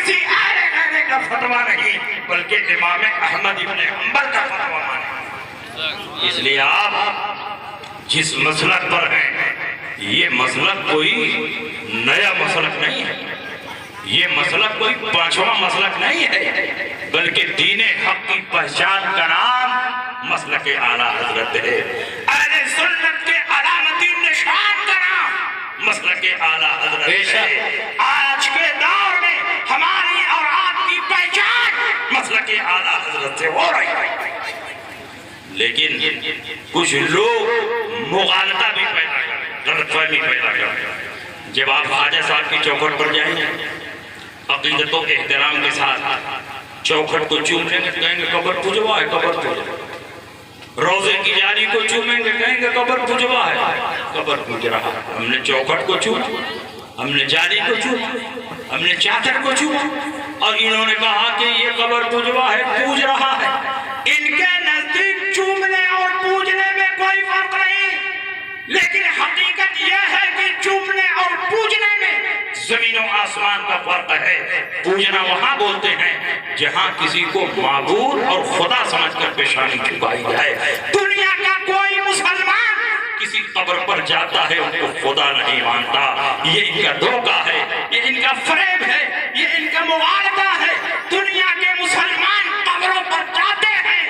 کسی ایرے غیرے کا فتویٰ نہیں، بلکہ امام احمد ابن حنبل کا فتویٰ مانیں۔ اس لیے آپ جس مسلک پر ہیں، یہ مسلک کوئی نیا مسلک نہیں ہے، یہ مسلک کوئی پانچواں مسلک نہیں ہے، بلکہ دین حق کی پہچان کا نام مسلک اعلیٰ حضرت ہے۔ اہل سنت کے علامتی نشان کا نام مسلک اعلیٰ حضرت ہے۔ آج کے دور میں ہماری اور آپ کی پہچان مسلک اعلیٰ حضرت سے ہو رہی ہے، لیکن کچھ لوگ مغالطہ بھی پیدا کریں، غلط فہمی پیدا کریں۔ جب آپ خواجہ صاحب کی چوکھٹ پر جائیں گے، عقیدت و احترام کے ساتھ چوکھٹ کو چوم لیں گے، کہیں گے قبر پجوا ہے، قبر پجوا۔ روزے کی جاری کو چومیں گے، کہیں گے قبر پجوا ہے، قبر پج رہا۔ ہم نے چوکھٹ کو چوما، ہم نے جاری کو چوما، ہم نے چادر کو چوما، اور انہوں نے کہا کہ یہ قبر پجوا ہے، پوج رہا ہے۔ ان کے نزدیک چومنے اور پوجنے میں کوئی فرق نہیں، لیکن حقیقت یہ ہے کہ چومنے اور پوجنے میں زمین و آسمان کا فرق ہے۔ پوجنا وہاں بولتے ہیں جہاں کسی کو معبود اور خدا سمجھ کر پیشانی جھکائی جائے۔ دنیا کا کوئی مسلمان کسی قبر پر جاتا ہے، ان کو خدا نہیں مانتا۔ یہ ان کا دھوکہ ہے، یہ ان کا فریب ہے، یہ ان کا مغالطہ ہے۔ دنیا کے مسلمان قبروں پر جاتے ہیں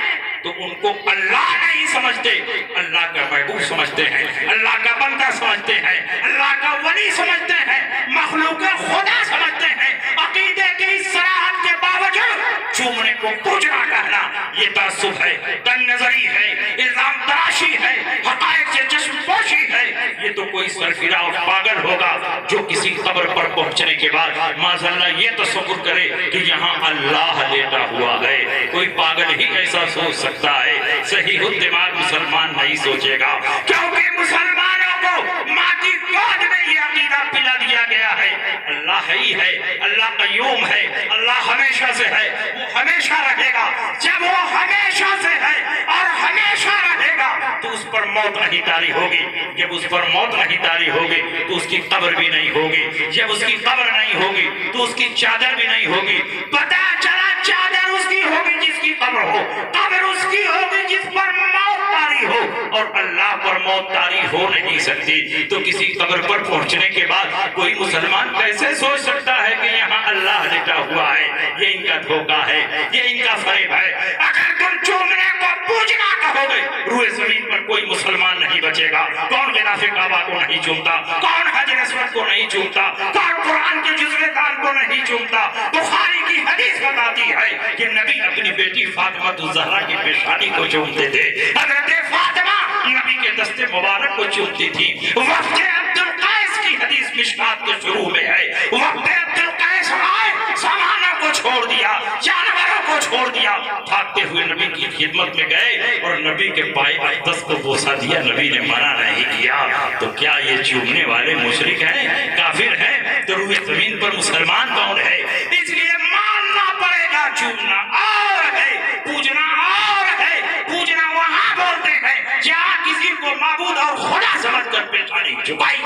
تو ان کو اللہ نہیں سمجھتے، اللہ کا محبوب سمجھتے ہیں، اللہ کا بندہ سمجھتے ہیں، اللہ کا ولی سمجھتے ہیں، مخلوق خدا سمجھتے ہیں۔ عقیدے کی اس صراحت کے باوجود چومنے کو پوجنا کہنا یہ تعصب ہے، تن نظری ہے، الزام تراشی ہے، حقائق سے چشم پوشی ہے۔ یہ تو کوئی سرفراہ اور پاگل ہوگا جو کسی قبر پر پہنچنے کے بعد معاذاللہ یہ تصور کرے کہ یہاں اللہ لیٹا ہوا ہے۔ کوئی پاگل ہی ایسا سوچ سکتا ہے، صحیح الدماغ مسلمان نہیں سوچے گا، کیونکہ مسلمانوں کو ماں کی گود میں یہ عقیدہ پلا دیا گیا ہے اللہ ہی ہے، اللہ قیوم ہے، اللہ ہمیشہ سے ہے، وہ ہمیشہ رہے گا۔ جب وہ ہمیشہ سے ہے اور ہمیشہ رہے گا تو اس پر موت نہیں طاری ہوگی۔ جب اس پر موت نہیں طاری ہوگی تو اس کی قبر بھی نہیں ہوگی۔ جب اس کی قبر نہیں ہوگی تو اس کی چادر بھی نہیں ہوگی۔ پتہ چلا چادر اس کی ہوگی جس کی قبر ہو، قبر اس کی ہوگی جس پر موت طاری ہو، اور اللہ پر موت طاری ہو نہیں سکتی۔ تو کسی قبر پر پہنچنے کے بعد کوئی مسلمان کیسے سوچ سکتا ہے کہ یہاں اللہ لیٹا ہوا ہے؟ یہ ان کا دھوکہ ہے، یہ ان کا فریب ہے۔ اگر تم چومنے کو پوجنا کہو گے، روئے زمین پر کوئی مسلمان نہیں بچے گا۔ کون غلاف کعبہ کو نہیں چومتا؟ کون حجر اسود کو نہیں چومتا؟ کون قرآن کے جزو دان کو نہیں چومتا؟ بخاری کی حدیث بتاتی ہے کہ نبی اپنی بیٹی فاطمہ الزہرا کی پیشانی کو چومتے تھے۔ حضرت فاطمہ نبی کے دست مبارک کو چومتی تھی۔ وفد عبد القیس کی حدیث مشکات کے شروع میں ہے، وفد عبد القیس آئے، سامانوں کو چھوڑ دیا، جانوروں کو چھوڑ دیا، بھاگتے ہوئے نبی کی خدمت میں گئے اور نبی کے پائے اقدس کو بوسہ دیا۔ نبی نے منع نہیں کیا۔ تو کیا یہ چومنے والے مشرک ہیں، کافر ہیں؟ تو روئے زمین پر مسلمان کون ہے؟ اس لیے ماننا پڑے گا چومنا اور ہے، پوجنا اور ہے۔ پوجنا وہاں بولتے ہیں جہاں کسی کو معبود اور خدا سمجھ کر پیشانی جھکائی۔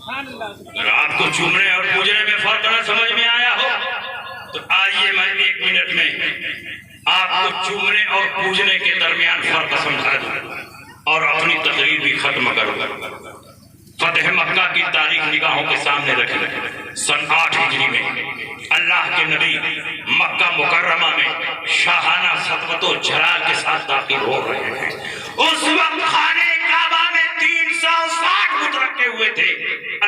اگر آپ کو چومنے اور پوجنے میں فرق نہ سمجھ میں آیا ہو تو آئیے میں 1 منٹ میں آپ کو چومنے اور پوجنے کے درمیان فرق سمجھا دوں اور اپنی تقریر بھی ختم کروں۔ فتح مکہ کی تاریخ نگاہوں کے سامنے رکھی۔ سن 8 ہجری میں اللہ کے نبی مکہ مکرمہ میں شاہانہ سطوت و جلال کے ساتھ داخل ہو رہے ہیں۔ اس وقت خانہ کعبہ میں 360 بت رکھے ہوئے تھے۔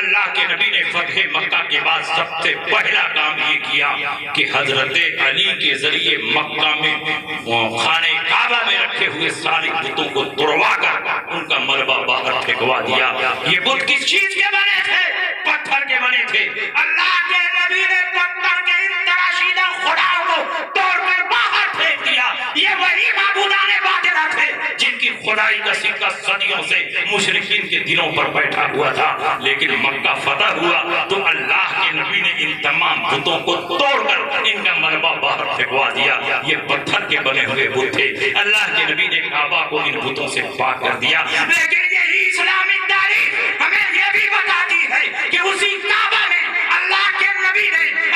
اللہ کے نبی نے فتح مکہ کے بعد سب سے پہلا کام یہ کیا کہ حضرت علی کے ذریعے مکہ میں خانہ کعبہ میں رکھے ہوئے سارے بتوں کو توڑوا کر ان کا ملبہ باہر پھینکوا دیا۔ یہ بت کس چیز کے بنے تھے؟ پتھر کے بنے تھے۔ اللہ کے نبی نے پتھر کے ان تراشیدہ خداؤں کو توڑ کر باہر پھینک دیا۔ یہ وہی معبودان باطلہ تھے جن کی خدائی کا سکہ صدیوں سے مشرکین کے دلوں پر بیٹھا ہوا تھا۔ لیکن مکہ فتح ہوا تو اللہ کے نبی نے ان تمام بتوں کو توڑ کر ان کا ملبہ باہر پھینکوا دیا۔ یہ پتھر کے بنے ہوئے بت تھے۔ اللہ کے نبی نے کعبہ کو ان بتوں سے پاک کر دیا۔ لیکن یہی اسلامی تاریخ ہمیں یہ بھی بتاتی ہے کہ اسی کعبہ میں اللہ کے نبی نے